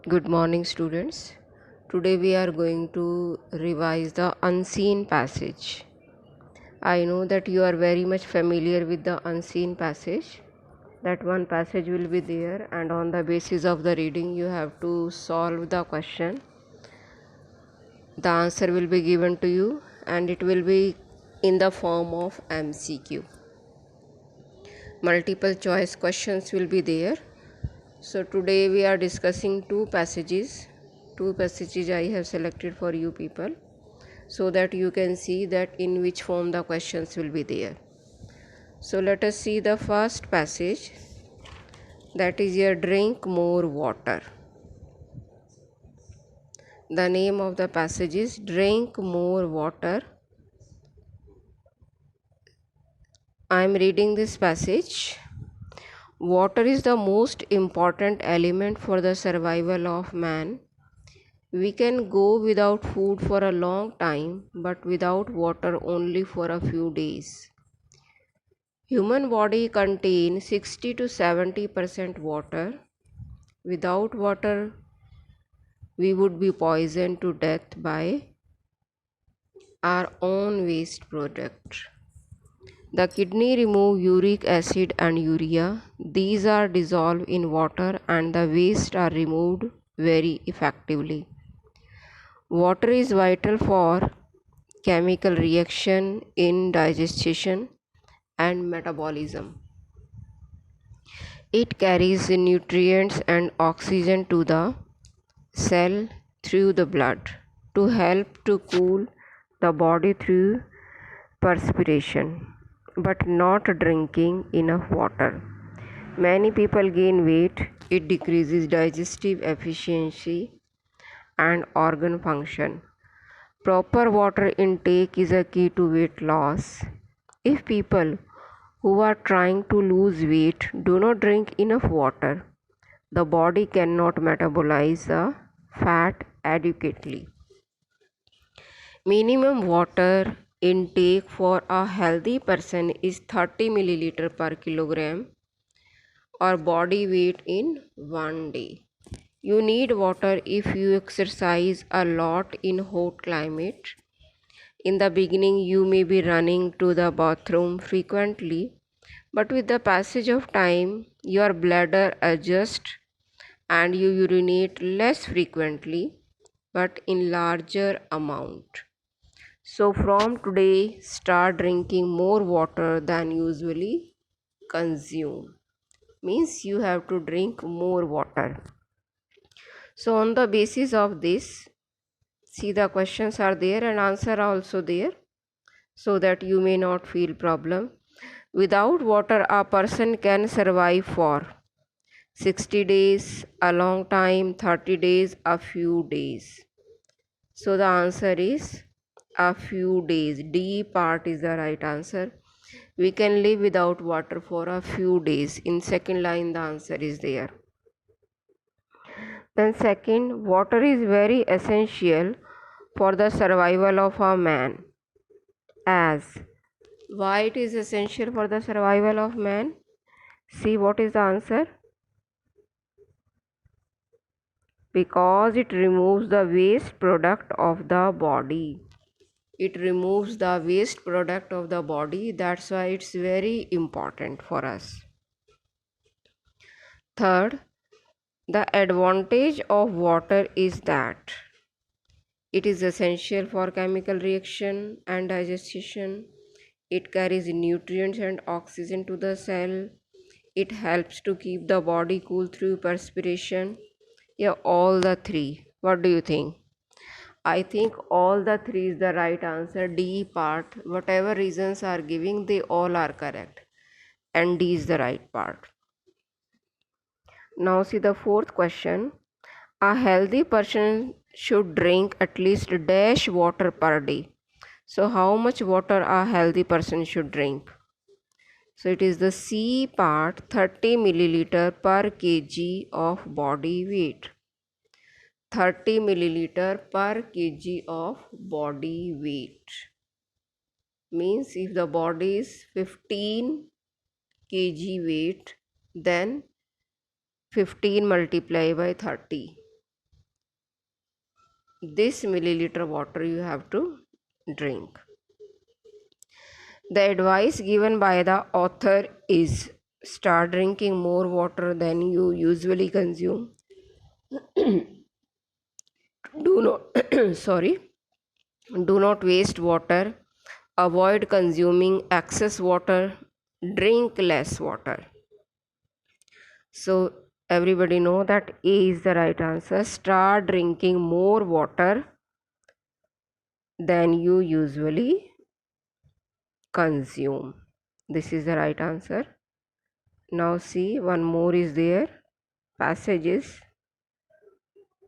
Good morning, students. Today we are going to revise the unseen passage. I know that you are very much familiar with the unseen passage. That one passage will be there, and on the basis of the reading, you have to solve the question. The answer will be given to you, and it will be in the form of MCQ. Multiple choice questions will be there. So today we are discussing two passages. Two passages I have selected for you people, so that you can see that in which form the questions will be there. So let us see the first passage, that is here, drink more water. The name of the passage is drink more water. I am reading this passage. Water is the most important element for the survival of man. We can go without food for a long time, but without water only for a few days. Human body contains 60 to 70% water. Without water, we would be poisoned to death by our own waste product. The kidney remove uric acid and urea. These are dissolved in water and the waste are removed very effectively. Water is vital for chemical reaction in digestion and metabolism. It carries nutrients and oxygen to the cell through the blood to help to cool the body through perspiration. But not drinking enough water. Many people gain weight. It decreases digestive efficiency and organ function. Proper water intake is a key to weight loss. If people who are trying to lose weight do not drink enough water, the body cannot metabolize the fat adequately. Minimum water intake for a healthy person is 30 milliliter per kilogram or body weight in one day. You need water if you exercise a lot in hot climate. In the beginning, you may be running to the bathroom frequently, but with the passage of time, your bladder adjusts and you urinate less frequently but in larger amount. So from today, start drinking more water than usually consume. Means you have to drink more water. So on the basis of this, see, the questions are there and answer are also there, so that you may not feel problem. Without water, a person can survive for 60 days, a long time, 30 days, a few days. So the answer is a few days. D part is the right answer. We can live without water for a few days. In second line, the answer is there. Then second, water is very essential for the survival of a man. As why it is essential for the survival of man? See what is the answer? Because it removes the waste product of the body. It removes the waste product of the body. That's why it's very important for us. Third, the advantage of water is that it is essential for chemical reaction and digestion. It carries nutrients and oxygen to the cell. It helps to keep the body cool through perspiration. Yeah, all the three. What do you think? I think all the three is the right answer. D part, whatever reasons are giving, they all are correct. And D is the right part. Now see the fourth question. A healthy person should drink at least dash water per day. So how much water a healthy person should drink? So it is the C part, 30 milliliter per kg of body weight. 30 milliliter per kg of body weight. Means if the body is 15 kg weight, then 15 multiplied by 30. this milliliter water you have to drink. The advice given by the author is start drinking more water than you usually consume. Do not sorry, do not waste water. Avoid consuming excess water. Drink less water. So everybody know that A is the right answer. Start drinking more water than you usually consume. This is the right answer. Now see, one more is there. Passage is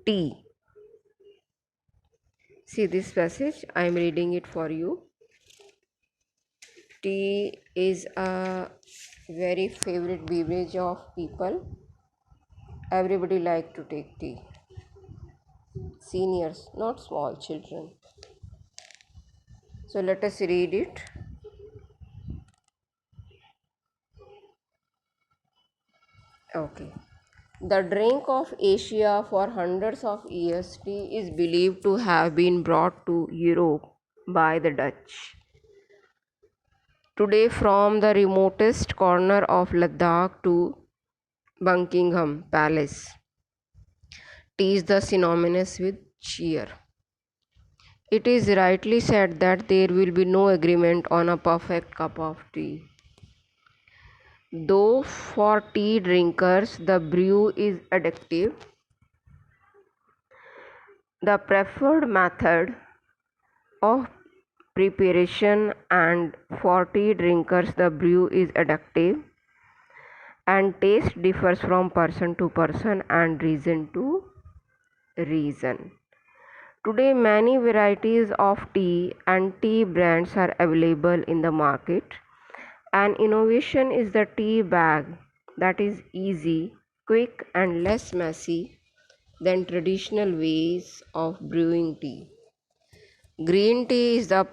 tea. See this passage, I am reading it for you. Tea is a very favorite beverage of people. Everybody like to take tea. Seniors, not small children. So let us read it. Okay. The drink of Asia for hundreds of years, tea is believed to have been brought to Europe by the Dutch. Today, from the remotest corner of Ladakh to Buckingham Palace, tea is the synonymous with cheer. It is rightly said that there will be no agreement on a perfect cup of tea. Though for tea drinkers the brew is addictive, the preferred method of preparation and for tea drinkers the brew is addictive and taste differs from person to person and region to region. Today many varieties of tea and tea brands are available in the market. An innovation is the tea bag that is easy, quick and less messy than traditional ways of brewing tea. Green tea is the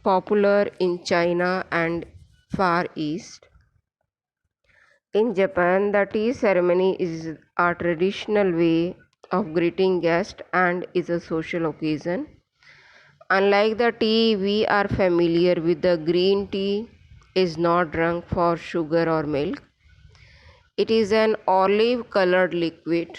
popular in China and Far East. In Japan, the tea ceremony is a traditional way of greeting guests and is a social occasion. Unlike the tea we are familiar with, the green tea is not drunk for sugar or milk. It is an olive colored liquid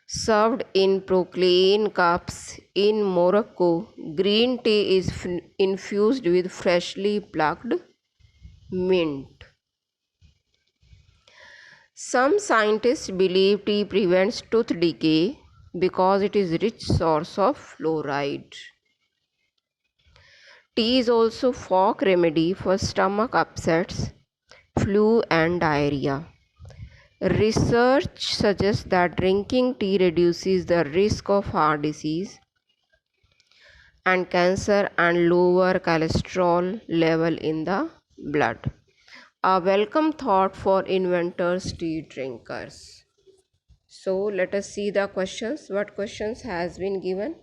served in porcelain cups. In Morocco, green tea is infused with freshly plucked mint. Some scientists believe tea prevents tooth decay because it is a rich source of fluoride. Tea is also folk remedy for stomach upsets, flu and diarrhea. Research suggests that drinking tea reduces the risk of heart disease and cancer and lower cholesterol level in the blood. A welcome thought for inventors, tea drinkers. So let us see the questions. What questions has been given?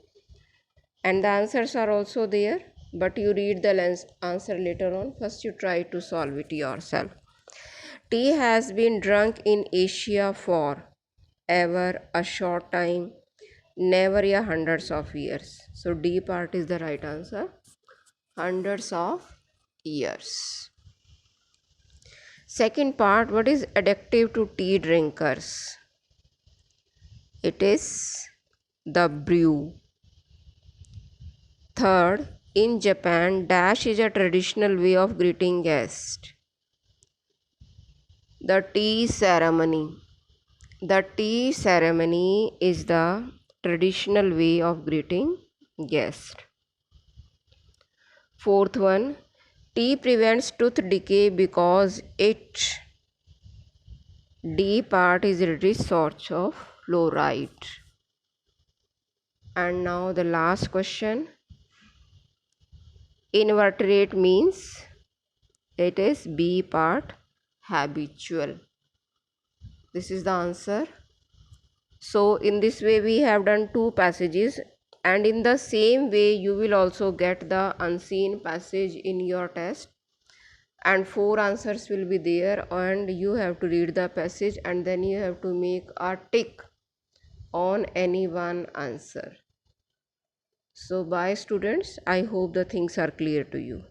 And the answers are also there, but you read the answer later on. First you try to solve it yourself. Tea has been drunk in Asia for ever, a short time, never, या hundreds of years. So D part is the right answer. Hundreds of years. Second part, what is addictive to tea drinkers? It is the brew. Third, in Japan, dash is a traditional way of greeting guests. The tea ceremony. The tea ceremony is the traditional way of greeting guests. Fourth one, tea prevents tooth decay because it D part is a rich source of fluoride. And now the last question. Invertebrate means it is B part, habitual. This is the answer. So in this way we have done two passages, and in the same way you will also get the unseen passage in your test, and 4 answers will be there and you have to read the passage and then you have to make a tick on any one answer. So bye students, I hope the things are clear to you.